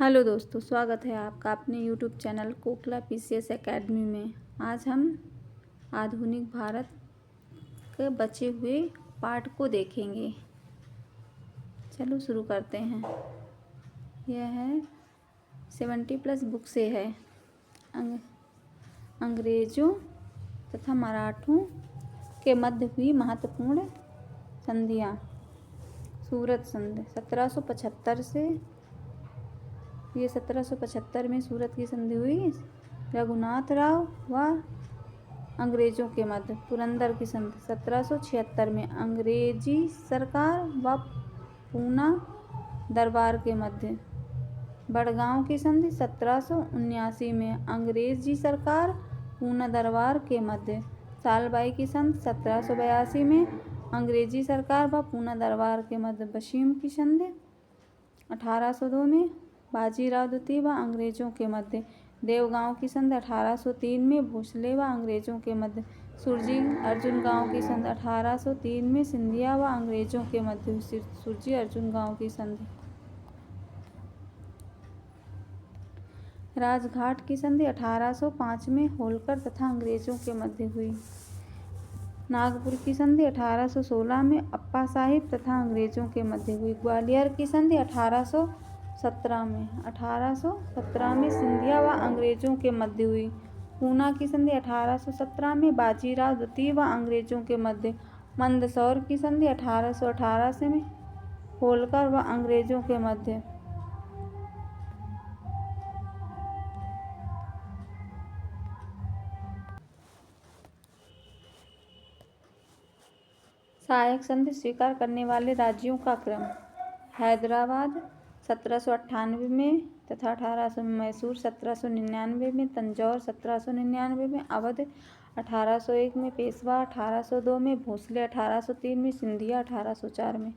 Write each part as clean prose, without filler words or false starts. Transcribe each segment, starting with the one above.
Hello दोस्तों, स्वागत है आपका अपने यूट्यूब चैनल कोकला पीसीएस एकेडमी में। आज हम आधुनिक भारत के बचे हुए पार्ट को देखेंगे। चलो शुरू करते हैं। यह है 70+ बुक से है। अंग्रेजों तथा मराठों के मध्य हुई महत्वपूर्ण संधियाँ। सूरत संधि 1775 से 1775 में सूरत की संधि हुई। रघुनाथ राव व अंग्रेजों के मध्य। पुरंदर की संधि 1776 में अंग्रेजी सरकार व पूना दरबार के मध्य। बड़गांव की संधि 1779 में अंग्रेजी सरकार पूना दरबार के मध्य। सालबाई की संधि 1782 में अंग्रेजी सरकार व पूना दरबार के मध्य। वसीम की संधि 1802 में बाजीराव द्वितीय व अंग्रेजों के मध्य। देवगांव की संधि 1803 में भोसले व अंग्रेजों के मध्य। सुरजी अर्जुन गांव की संधि 1803 में सिंधिया व अंग्रेजों के मध्य। सुरजी अर्जुन गांव की संधि। राजघाट की संधि 1805 में होलकर तथा अंग्रेजों के मध्य हुई। नागपुर की संधि 1816 में अप्पा साहिब तथा अंग्रेजों के मध्य हुई। ग्वालियर की संधि 1817 में सिंधिया व अंग्रेजों के मध्य हुई। पूना की संधि 1817 में बाजीराव द्वितीय व अंग्रेजों के मध्य। मंदसौर की संधि 1818 से में होलकर व अंग्रेजों के मध्य। सहायक संधि स्वीकार करने वाले राज्यों का क्रम। हैदराबाद 1798 में तथा 1800 में मैसूर, 1799 में तंजौर, 1799 में अवध, 1801 में पेशवा, 1802 में भोसले, 1803 में सिंधिया, 1804 में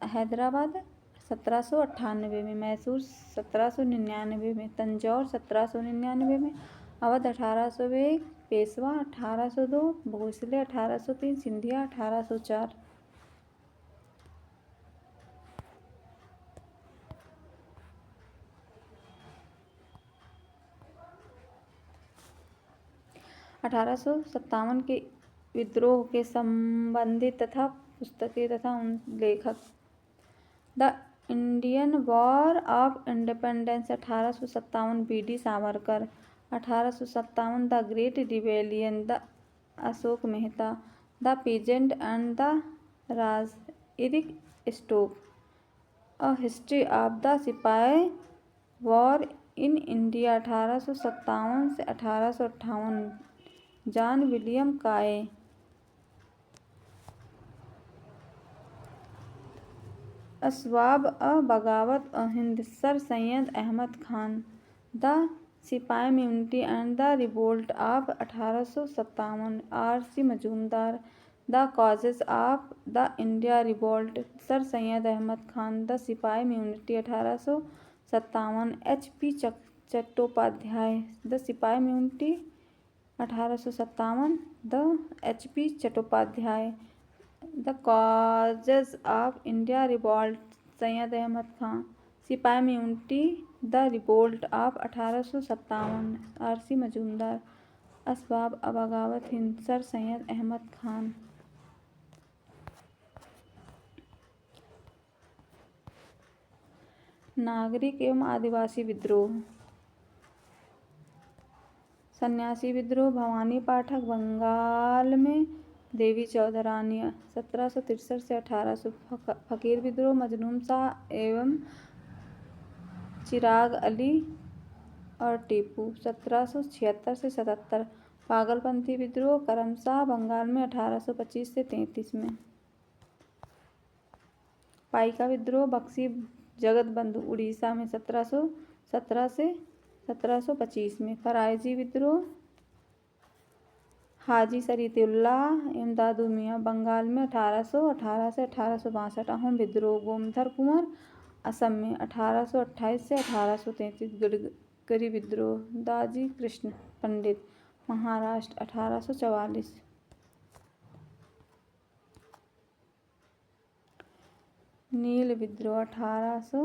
हैदराबाद, 1798 में मैसूर, 1799 में तंजौर, 1799 में अवध, 1801 पेशवा, 1802 भोसले, 1803 सिंधिया, 1804। (1857) के विद्रोह के संबंधित तथा पुस्तकें तथा उन लेखक। The Indian war of independence 1857 B D. Savarkar. 1857 the great rebellion the Ashok Mehta. The peasant and the Raj Eric Stoke. A history of the sipahi war in India 1857 से 1858 जॉन विलियम काय। असबाब अ बगावत अ Hind Sir Syed Ahmad Khan. The sipahi mutiny and the revolt of 1857 R C. Majumdar. The causes of the India revolt Sir Syed Ahmad Khan. The sipahi mutiny 1857 H P. Chattopadhyay. The sipahi mutiny 1857 the H P. Chattopadhyay. The causes of India revolt Syed Ahmad Khan. Sipahi mutiny the revolt of 1857 R C. Majumdar. Asbab Baghawat Hind Sir Syed Ahmad Khan. नागरिक एवं आदिवासी विद्रोह। सन्यासी विद्रोह। भवानी पाठक बंगाल में। देवी चौधरानी 1763 से 1800। फकीर विद्रोह। मजनून शाह एवं चिराग अली और टीपू 1776 से 77। पागलपंथी विद्रोह। करमशाह बंगाल में 1825 से 33 में। पाइका विद्रोह। बख्शी जगतबंधु उड़ीसा में 1717 से 1725 में। फराइजी विद्रोह। हाजी शरीफुल्लाह एवं दादू मियाँ बंगाल में 1818 से 1862। अहोम विद्रोह। गोमधर कुंवर असम में 1828 से 1833। गडकरी विद्रोह। दाजी कृष्ण पंडित महाराष्ट्र 1844। नील विद्रोह 1800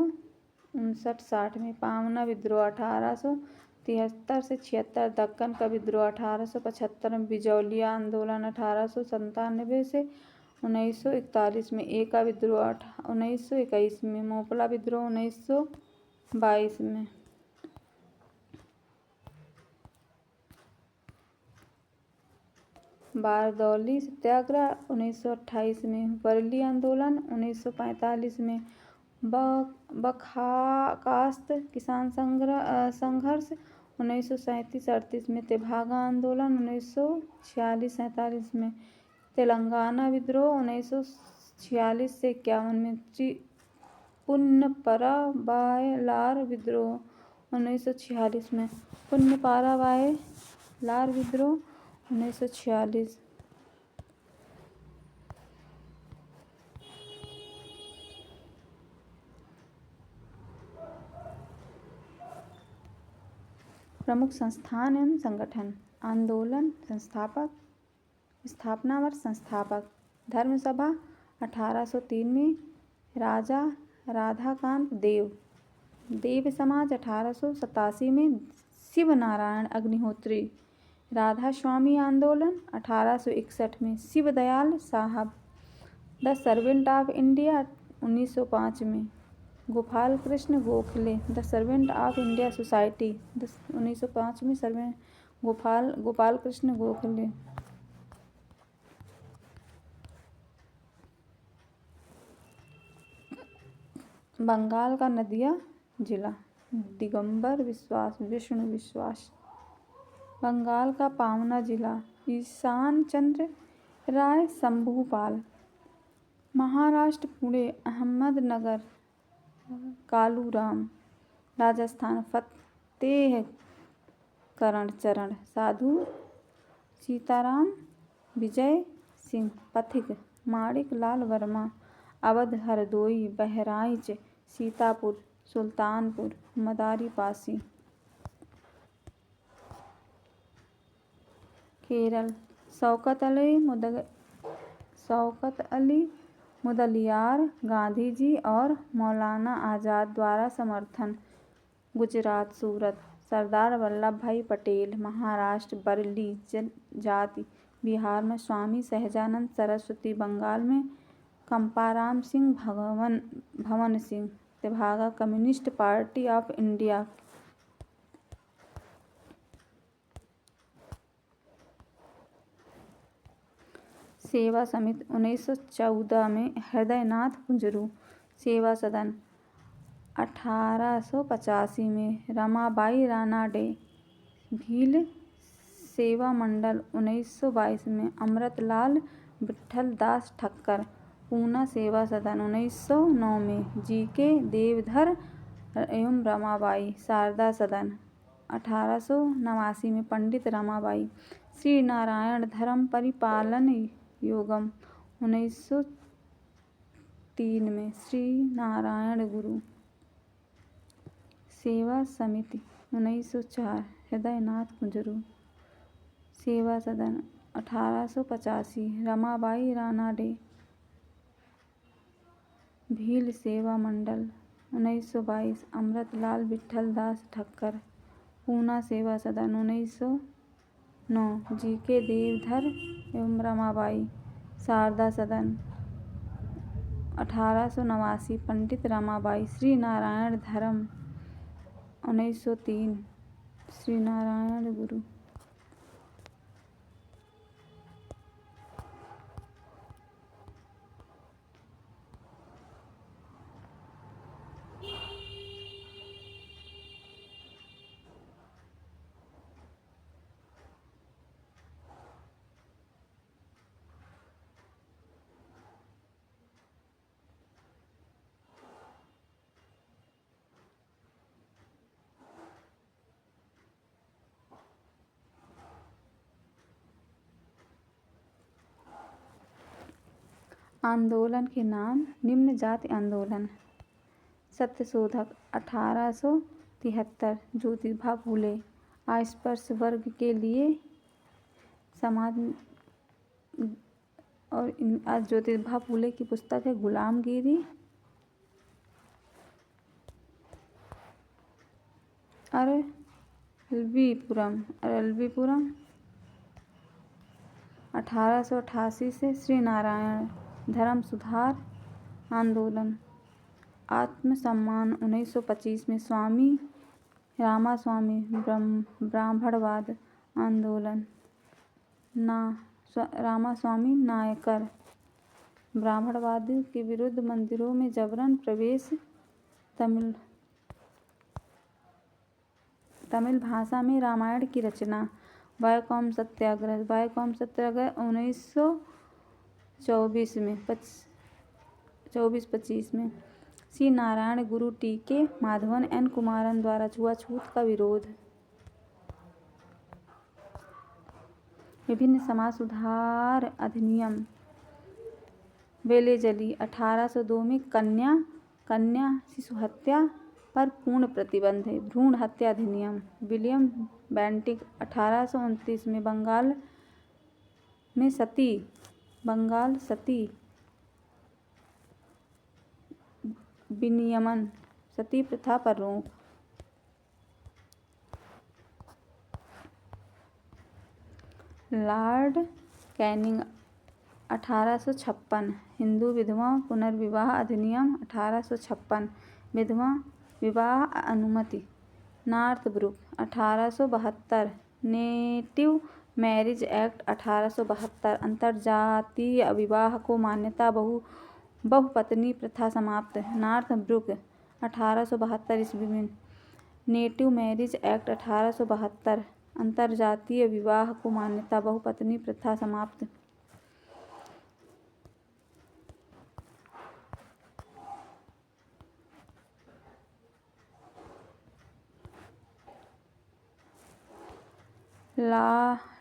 59-60 में। पावना विद्रोह 1873 से 76। दक्कन का विद्रोह 1875 में। बिजौलिया आंदोलन 1897 से 1941 में। एका विद्रोह 1921 में। मोपला विद्रोह 1922 में। बारदौली सत्याग्रह 1928 में। वर्ली आंदोलन 1945 में। बर्खास्त किसान संघर्ष 1937-38 में। तेभागा आंदोलन 1946-47 में। तेलंगाना विद्रोह 1946 से 51 में। पुन्नपरा वायलार विद्रोह 1946 में। पुन्नपारा वायलार विद्रोह 1946। प्रमुख संस्थान एवं संगठन। आंदोलन संस्थापक। स्थापना वर्ष। संस्थापक। धर्म सभा 1803 में। राजा राधाकांत देव। देव समाज 1887 में। शिव नारायण अग्निहोत्री। राधा स्वामी आंदोलन 1861 में। शिव दयाल साहब। द सर्वेंट ऑफ इंडिया 1905 में। Gopal Krishna Gokhale. The servant of India society 1905 में। गोपाल कृष्ण गोखले। बंगाल का नदिया जिला। दिगंबर विश्वास। विष्णु विश्वास। बंगाल का पावना जिला। ईशान चंद्र राय शंभूपाल। महाराष्ट्र पुणे अहमदनगर कालूराम। राजस्थान फतेहकरण चरण साधु सीताराम विजय सिंह। पथिक माणिक लाल वर्मा। अवध हरदोई बहराइच सीतापुर सुल्तानपुर मदारी पासी। केरल शौकत अली मुदलियार गांधी जी और मौलाना आज़ाद द्वारा समर्थन। गुजरात सूरत सरदार वल्लभ भाई पटेल। महाराष्ट्र बरेली जाति। बिहार में स्वामी सहजानंद सरस्वती। बंगाल में कंपाराम सिंह भवन Singh. Tebhaga communist party of India. सेवा समिति 1914 में। हृदयनाथ कुंजरू। सेवा सदन 1885 में। रमाबाई रानाडे। भील सेवा मंडल 1922 में। अमृतलाल विट्ठल दास ठक्कर। पूना सेवा सदन 1909 में। जी.के. देवधर एवं रमाबाई। शारदा सदन 1889 में। पंडित रमाबाई। श्री नारायण धर्म परिपालन योगम 1903 में। श्री नारायण गुरु। सेवा समिति 1904। हृदयनाथ कुंजरू। सेवा सदन 1885। रमाबाई रानाडे। भील सेवा मंडल 1922। अमृतलाल विट्ठल दास ठक्कर। पूना सेवा सदन 1909। जी.के. देवधर एवं रमाबाई। शारदा सदन 1889। पंडित रमाबाई। श्री नारायण धर्म 1903। श्री नारायण गुरु। आंदोलन के नाम। निम्न जाति आंदोलन। सत्यशोधक 1873। ज्योतिबा फूले। अस्पृश्य वर्ग के लिए समाज और ज्योतिबा फूले की पुस्तक है गुलामगिरी। अरल्वीपुरम 1888 से श्री नारायण धर्म सुधार आंदोलन। आत्मसम्मान 1925 में स्वामी रामास्वामी ब्राह्मणवाद आंदोलन। रामास्वामी नायकर ब्राह्मणवाद के विरुद्ध मंदिरों में जबरन प्रवेश। तमिल भाषा में रामायण की रचना। वैकोम सत्याग्रह 1924-25 में श्री नारायण गुरु टी.के. माधवन एन. कुमारन द्वारा छुआछूत का विरोध। विभिन्न समाज सुधार अधिनियम। वेलेजली 1802 में कन्या शिशु हत्या पर पूर्ण प्रतिबंध है। भ्रूण हत्या अधिनियम। विलियम बेंटिक 1829 में बंगाल सती विनियमन सती प्रथा पर रोक। लॉर्ड कैनिंग 1856 हिंदू विधवा पुनर्विवाह अधिनियम 1856 विधवा विवाह अनुमति। नॉर्थब्रुक 1872 नेटिव मैरिज एक्ट 1872 अंतरजातीय विवाह को मान्यता। बहुपत्नी प्रथा समाप्त। नॉर्थब्रुक 1872 ईस्वी में नेटिव मैरिज एक्ट 1872 अंतरजातीय विवाह को मान्यता। बहुपत्नी प्रथा समाप्त।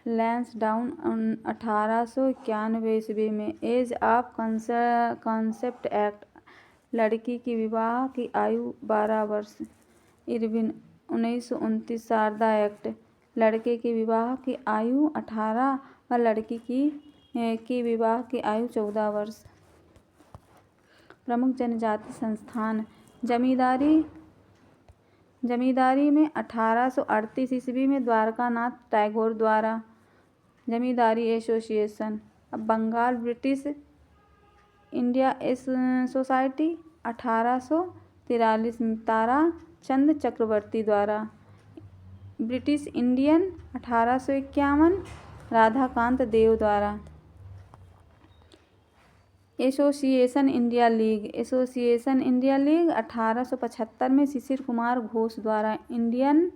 लैंसडाउन 1891 ईस्वी में एज ऑफ कंसेप्ट एक्ट लड़की की विवाह की आयु 12 वर्ष। इरविन 1929 शारदा एक्ट लड़के की विवाह की आयु 18 व लड़की की विवाह की आयु 14 वर्ष। प्रमुख जनजाति संस्थान। जमींदारी में 1838 ईस्वी में द्वारकानाथ टैगोर द्वारा Zamindari association. Bengal British India society 1843 में तारा चंद चक्रवर्ती द्वारा। ब्रिटिश इंडियन 1851 राधाकांत देव द्वारा। एसोसिएशन इंडिया लीग 1875 में शिशिर कुमार घोष द्वारा। इंडियन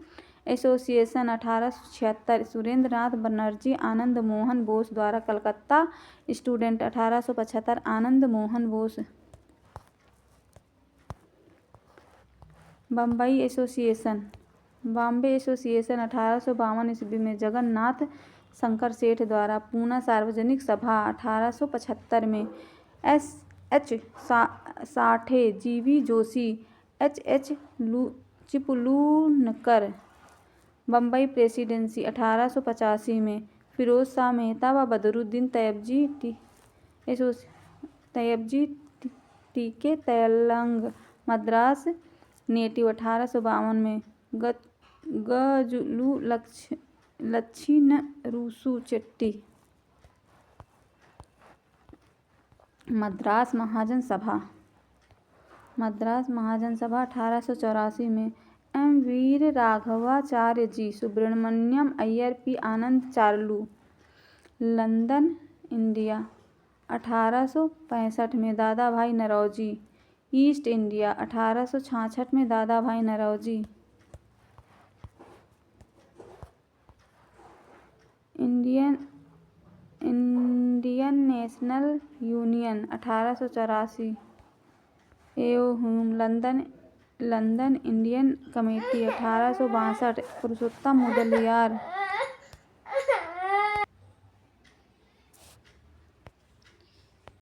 एसोसिएशन 1876 सुरेंद्र नाथ बनर्जी आनंद मोहन बोस द्वारा। कलकत्ता स्टूडेंट 1875 आनंद मोहन बोस। बॉम्बे एसोसिएशन 1852 ईस्वी में जगन्नाथ शंकर सेठ द्वारा। पूना सार्वजनिक सभा 1875 में H. Sathe G.V.. Joshi H. Chiplunkar. Bombay presidency 1885 में फिरोज शाह मेहता व बदरुद्दीन तैयबजी टी.के. तेलंग। मद्रास नेटिव 1852 में गजलू लच्छिनरुसु चेट्टी। मद्रास महाजन सभा 1884 में एम. वीर राघवाचार्य जी. सुब्रमण्यम अय्यर पी. आनंद चार्लू। लंदन इंडिया 1865 में Dadabhai Naoroji. East India 1866 में Dadabhai Naoroji. Indian national union 1884। A O Hume London Indian committee 1862। Purushottam Mudaliar